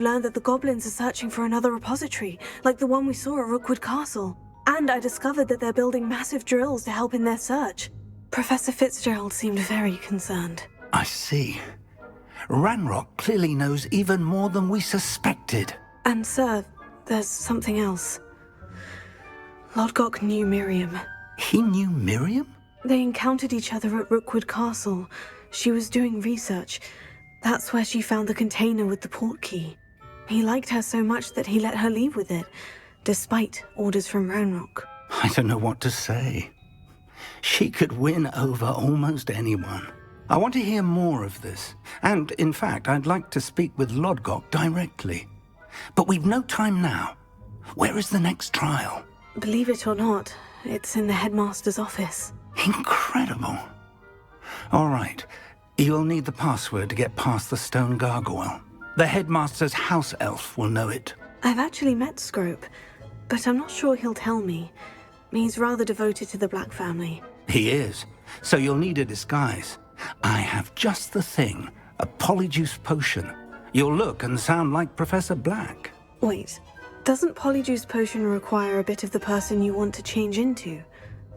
Learned that the goblins are searching for another repository, like the one we saw at Rookwood Castle. And I discovered that they're building massive drills to help in their search. Professor Fitzgerald seemed very concerned. I see. Ranrock clearly knows even more than we suspected. And sir, there's something else. Lodgok knew Miriam. He knew Miriam? They encountered each other at Rookwood Castle. She was doing research. That's where she found the container with the port key. He liked her so much that he let her leave with it, despite orders from Ranrock. I don't know what to say. She could win over almost anyone. I want to hear more of this. And, in fact, I'd like to speak with Lodgok directly. But we've no time now. Where is the next trial? Believe it or not, it's in the headmaster's office. Incredible. All right. You'll need the password to get past the stone gargoyle. The headmaster's house elf will know it. I've actually met Scrope, but I'm not sure he'll tell me. He's rather devoted to the Black family. He is. So you'll need a disguise. I have just the thing. A polyjuice potion. You'll look and sound like Professor Black. Wait, doesn't polyjuice potion require a bit of the person you want to change into?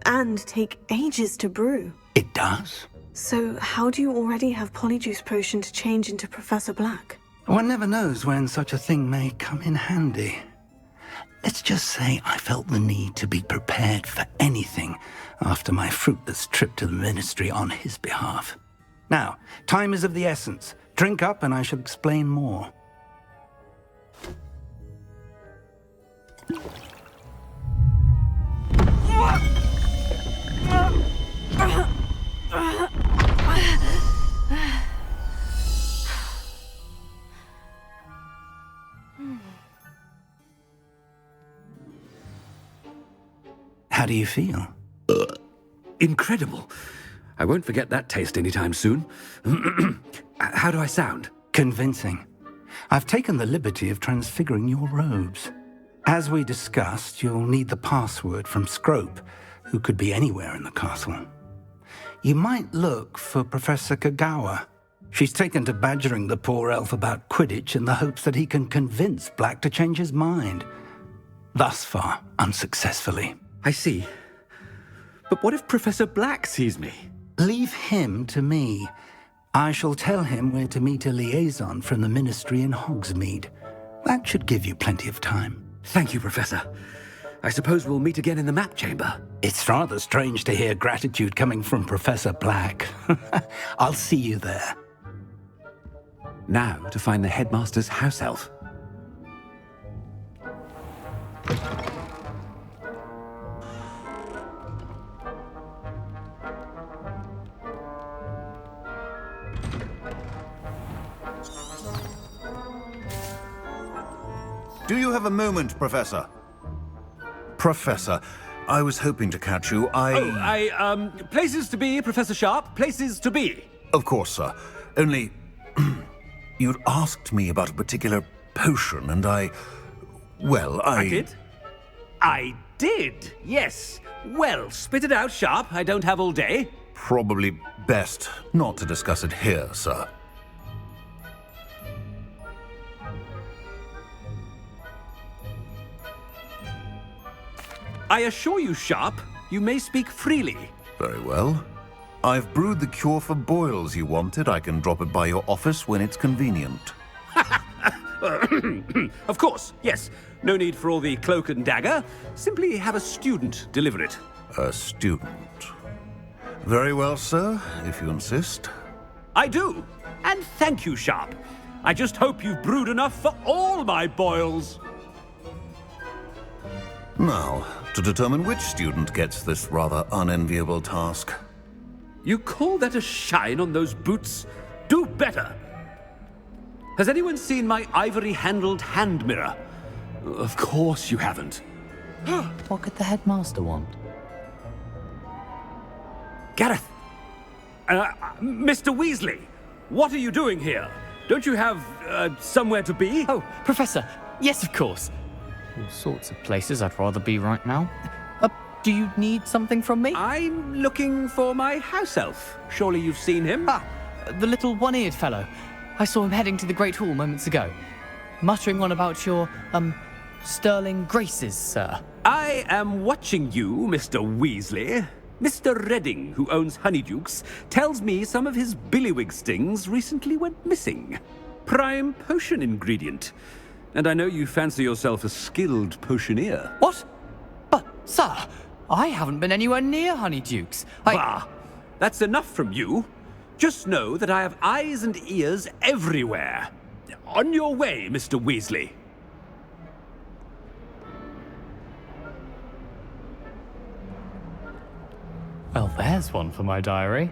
And take ages to brew? It does. So how do you already have polyjuice potion to change into Professor Black? One never knows when such a thing may come in handy. Let's just say I felt the need to be prepared for anything after my fruitless trip to the ministry on his behalf. Now, time is of the essence. Drink up and I shall explain more. How do you feel? Incredible. I won't forget that taste anytime soon. How do I sound? Convincing. I've taken the liberty of transfiguring your robes. As we discussed, you'll need the password from Scrope, who could be anywhere in the castle. You might look for Professor Kagawa. She's taken to badgering the poor elf about Quidditch in the hopes that he can convince Black to change his mind. Thus far, unsuccessfully. I see. But what if Professor Black sees me? Leave him to me. I shall tell him where to meet a liaison from the ministry in Hogsmeade. That should give you plenty of time. Thank you, Professor. I suppose we'll meet again in the map chamber. It's rather strange to hear gratitude coming from Professor Black. I'll see you there. Now to find the headmaster's house elf. Do you have a moment, Professor? Professor, I was hoping to catch you. Places to be, Professor Sharp. Places to be. Of course, sir. Only, you'd asked me about a particular potion, and I did? I did, yes. Well, spit it out, Sharp. I don't have all day. Probably best not to discuss it here, sir. I assure you, Sharp, you may speak freely. Very well. I've brewed the cure for boils you wanted. I can drop it by your office when it's convenient. Of course, yes. No need for all the cloak and dagger. Simply have a student deliver it. A student. Very well, sir, if you insist. I do. And thank you, Sharp. I just hope you've brewed enough for all my boils. Now, to determine which student gets this rather unenviable task. You call that a shine on those boots? Do better! Has anyone seen my ivory-handled hand mirror? Of course you haven't. What could the headmaster want? Gareth! Mr. Weasley, what are you doing here? Don't you have, somewhere to be? Oh, Professor, yes, of course. All sorts of places I'd rather be right now. Do you need something from me? I'm looking for my house elf. Surely you've seen him? Ah, the little one-eared fellow. I saw him heading to the Great Hall moments ago. muttering on about your, sterling graces, sir? I am watching you, Mr. Weasley. Mr. Redding, who owns Honeydukes, tells me some of his billywig stings recently went missing. Prime potion ingredient. And I know you fancy yourself a skilled potioneer. What? But, sir, I haven't been anywhere near Honeydukes. Bah! That's enough from you. Just know that I have eyes and ears everywhere. On your way, Mr. Weasley. Well, there's one for my diary.